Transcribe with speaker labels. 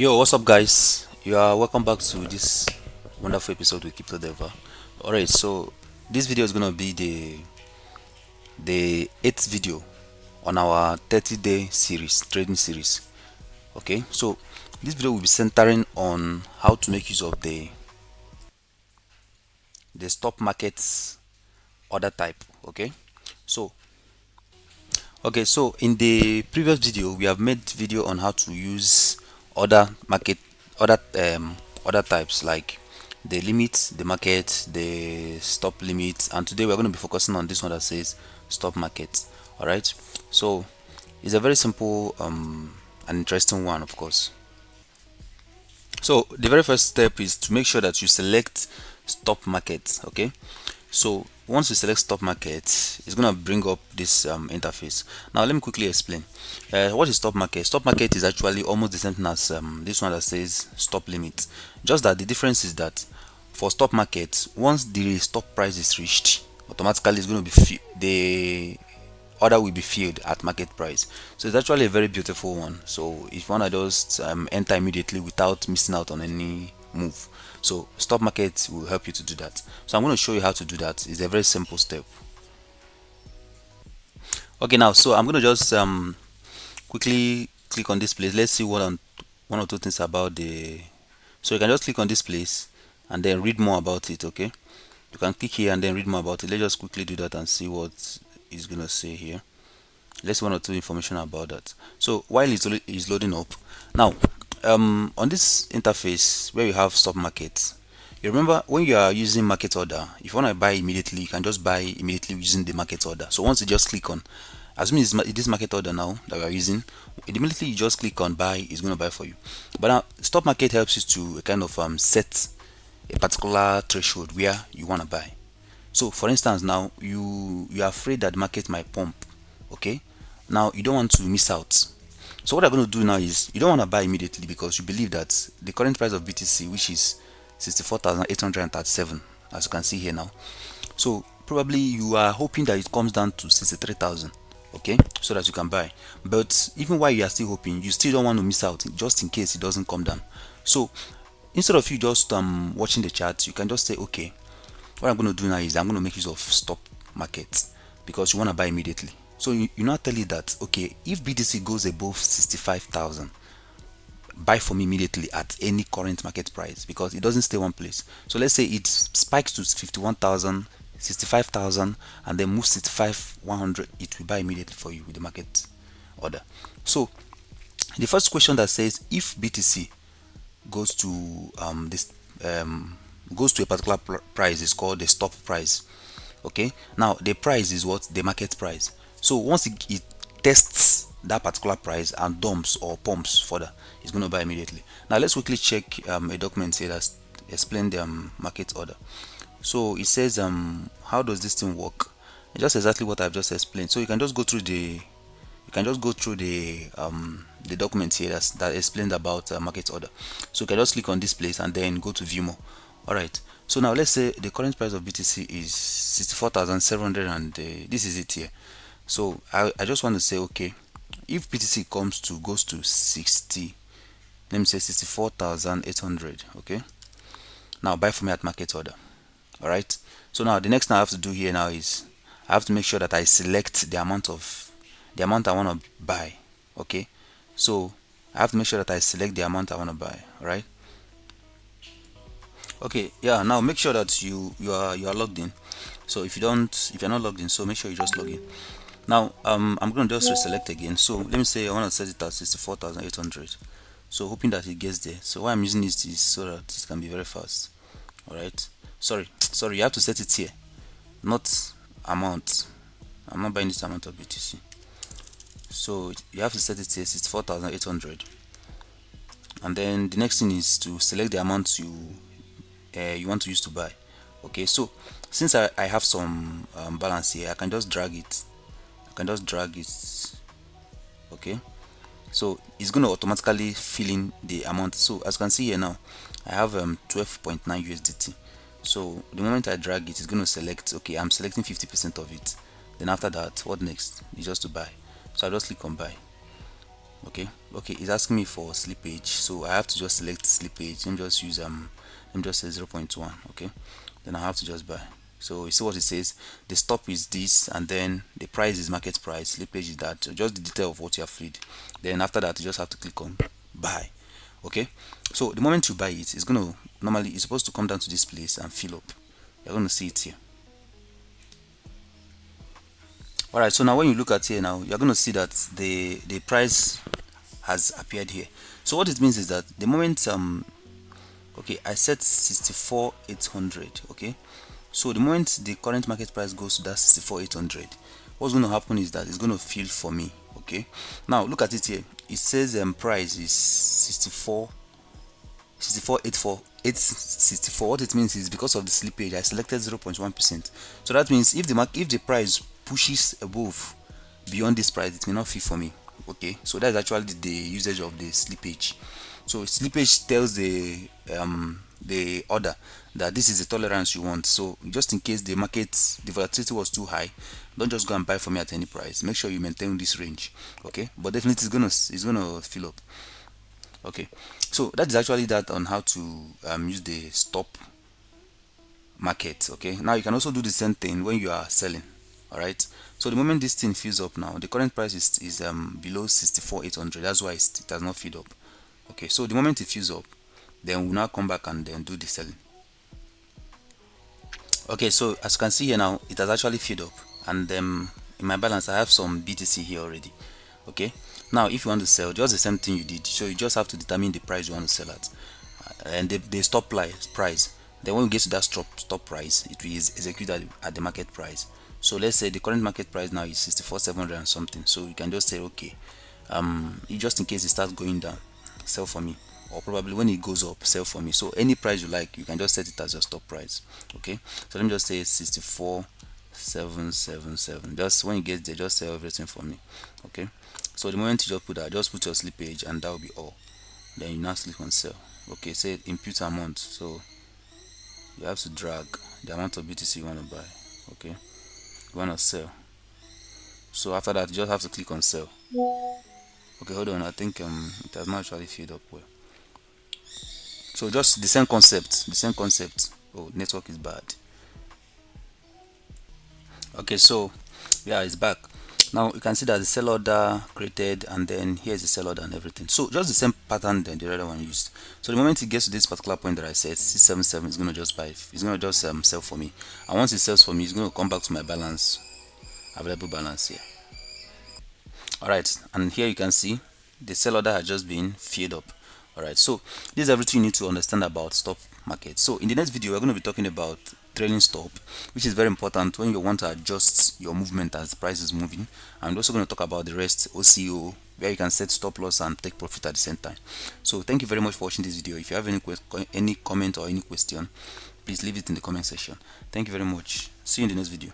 Speaker 1: Yo, what's up, guys? You are welcome back to this wonderful episode with Crypto Dever. All right, so this video is gonna be the eighth video on our 30-day series, trading series. Okay, so this video will be centering on how to make use of the stock markets order type. So so in the previous video, we have made video on how to use other market other other types like the limit, the market, the stop limit, and today we're going to be focusing on this one that says stop market. All right. So it's a very simple and interesting one, of course. So the very first step is to make sure that you select stop market. Okay, so once you select stop market, it's gonna bring up this interface. Now let me quickly explain. What is stop market? Stop market is actually almost the same thing as this one that says stop limit, just that the difference is that for stop market, once the stop price is reached, automatically it's going to be the order will be filled at market price. So it's actually a very beautiful one. So if you want to just enter immediately without missing out on any move, so stop market will help you to do that. So I'm going to show you how to do that. It's a very simple step. Okay, now so I'm going to just quickly click on this place. Let's see one or two things about the. So you can just click on this place and then read more about it. Okay, you can click here and then read more about it. Let's just quickly do that and see what it's gonna say here. Let's see one or two information about that. So while it's loading up now, on this interface where you have stop market, you remember when you are using market order, if you want to buy immediately, you can just buy immediately using the market order. So once you just click on, assuming it's this market order now that we are using, immediately you just click on buy, it's going to buy for you. But now stop market helps you to kind of set a particular threshold where you want to buy. So for instance, now you are afraid that the market might pump. Okay, now you don't want to miss out. So what I'm going to do now is you don't want to buy immediately because you believe that the current price of BTC, which is 64,837, as you can see here now, so probably you are hoping that it comes down to 63,000. Okay, so that you can buy. But even while you are still hoping, you still don't want to miss out just in case it doesn't come down. So instead of you just watching the chart, you can just say, okay, what I'm going to do now is I'm going to make use of stop market because you want to buy immediately. So you now tell it that, okay, if BTC goes above 65,000, buy for me immediately at any current market price because it doesn't stay one place. So let's say it spikes to 51,000, 65,000, and then moves 65,100, it will buy immediately for you with the market order. So the first question that says if BTC goes to this goes to a particular price is called the stop price. Okay, now the price is what the market price. So once it tests that particular price and dumps or pumps further, it's going to buy immediately. Now let's quickly check a document here that's explain the market order. So it says how does this thing work? It's just exactly what I've just explained. So you can just go through the document here that explained about market order. So you can just click on this place and then go to view more. All right, so now let's say the current price of BTC is 64,700 and this is it here. So I just want to say, okay, if BTC goes to 60, let me say 64,800. Okay, now buy for me at market order. All right, so now the next thing I have to do here now is I have to make sure that I select the amount I want to buy. Okay, so I have to make sure that I select the amount I want to buy. All right, okay, yeah, now make sure that you are logged in. So if you're not logged in, so make sure you just log in. Now I'm going to just reselect again. So let me say I want to set it at 64,800. So hoping that it gets there. So why I'm using this is so that it can be very fast. All right, sorry, you have to set it here, not amount. I'm not buying this amount of BTC, so you have to set it here 64,800, and then the next thing is to select the amount you want to use to buy. Okay, so since I have some balance here, I can just drag it. Okay, so it's going to automatically fill in the amount. So as you can see here now, I have 12.9 USDT. So the moment I drag it, it's going to select. Okay, I'm selecting 50% of it. Then after that, what next? It's just to buy. So I just click on buy. Okay, it's asking me for slippage, so I have to just select slippage and just use let me just say 0.1. Okay, then I have to just buy. So you see what it says, the stop is this, and then the price is market price, slippage is that. So just the detail of what you have freed. Then after that, you just have to click on buy. Okay, so the moment you buy it, it's gonna normally, it's supposed to come down to this place and fill up. You're gonna see it here. All right, so now when you look at here now, you're going to see that the price has appeared here. So what it means is that the moment okay, I set 64,800. Okay, so the moment the current market price goes to that 64,800, what's going to happen is that it's going to fill for me. Okay, now look at it here. It says price is 864. What it means is because of the slippage, I selected 0.1%. So that means if the price pushes above beyond this price, it may not fit for me. Okay, so that's actually the usage of the slippage. So slippage tells the order that this is the tolerance you want. So just in case the volatility was too high, don't just go and buy for me at any price. Make sure you maintain this range. Okay, but definitely it's gonna fill up. Okay, so that is actually that on how to use the stop market. Okay, now you can also do the same thing when you are selling. All right, so the moment this thing fills up now, the current price is below 64,800. That's why it has not filled up. Okay, so the moment it fills up, then we'll now come back and then do the selling. Okay, so as you can see here now, it has actually filled up, and in my balance I have some BTC here already. Okay, now if you want to sell, just the same thing you did. So you just have to determine the price you want to sell at, and the stop price. Then when we get to that stop price, it will execute at the market price. So let's say the current market price now is 64,700 and something. So you can just say, okay, just in case it starts going down, sell for me, or probably when it goes up, sell for me. So any price you like, you can just set it as your stop price. Okay, so let me just say 64,777. Just when you get there, just sell everything for me. Okay, so the moment you just put that, just put your slippage, and that will be all. Then you now click on sell. Okay, say input amount, so you have to drag the amount of BTC you want to buy. Okay, you want to sell, so after that you just have to click on sell. Okay, hold on, I think it has not actually filled up well. So just the same concept. Oh, network is bad. Okay, so yeah, it's back. Now you can see that the sell order created, and then here's the sell order and everything. So just the same pattern than the other one used. So the moment it gets to this particular point that I said 677, is gonna just buy. It's gonna just sell for me, and once it sells for me, it's gonna come back to my balance, available balance here. All right, and here you can see the sell order has just been filled up. All right, so this is everything you need to understand about stock market. So in the next video, we're going to be talking about trailing stop, which is very important when you want to adjust your movement as the price is moving. And we're also going to talk about the rest, OCO, where you can set stop loss and take profit at the same time. So thank you very much for watching this video. If you have any comment or any question, please leave it in the comment section. Thank you very much. See you in the next video.